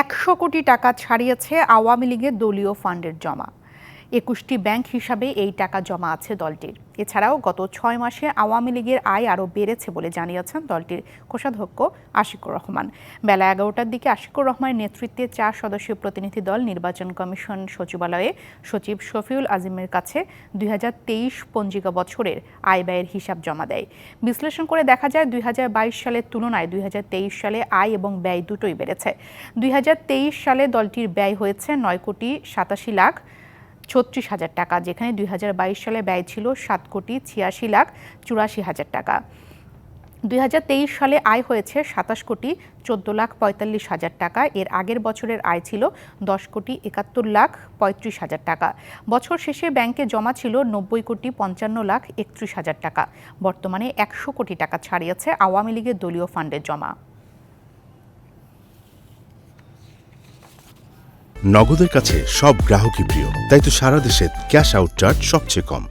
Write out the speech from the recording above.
১০০ কোটি টাকা ছাড়িয়েছে আওয়ামী লীগের দলীয় ফান্ডের জমা। ২১টি ব্যাংক হিসাবে এই টাকা জমা আছে দলটির। এছাড়াও গত ৬ মাসে আওয়ামী লীগের আয় আরও বেড়েছে বলে জানিয়েছেন দলটির কোষাধ্যক্ষ আশিকুর রহমান। বেলা ১১টার দিকে আশিকুর রহমানের নেতৃত্বে ৪ সদস্যীয় প্রতিনিধি দল নির্বাচন কমিশন সচিবালয়ে সচিব শফিউল আজিমের কাছে ২০২৩ পঞ্জিকা বছরের আয় ব্যয়ের হিসাব জমা দেয়। বিশ্লেষণ করে দেখা যায় ২০২২ সালের তুলনায় ২০২৩ সালে আয় এবং ব্যয় দুটোই বেড়েছে। ২০২৩ সালে দলটির ব্যয় হয়েছে ৯,৮৭,৩৬,০০০ টাকা, যেখানে ২০২২ সালে ব্যয় ছিল ৭,৮৬,৮৪,০০০ টাকা। ২০২৩ সালে আয় হয়েছে ২৭,১৪,৪৫,০০০ টাকা। এর আগের বছরের আয় ছিল ১০,৭১,৩৫,০০০ টাকা। বছর শেষে ব্যাংকে জমা ছিল ৯০,৫৫,৩১,০০০ টাকা। বর্তমানে ১০০ কোটি টাকা ছাড়িয়েছে আওয়ামী লীগের দলীয় ফান্ডের জমা। নগদের কাছে সব গ্রাহকই প্রিয়, তাই তো সারা দেশে ক্যাশ আউট চার্জ সবচেয়ে কম।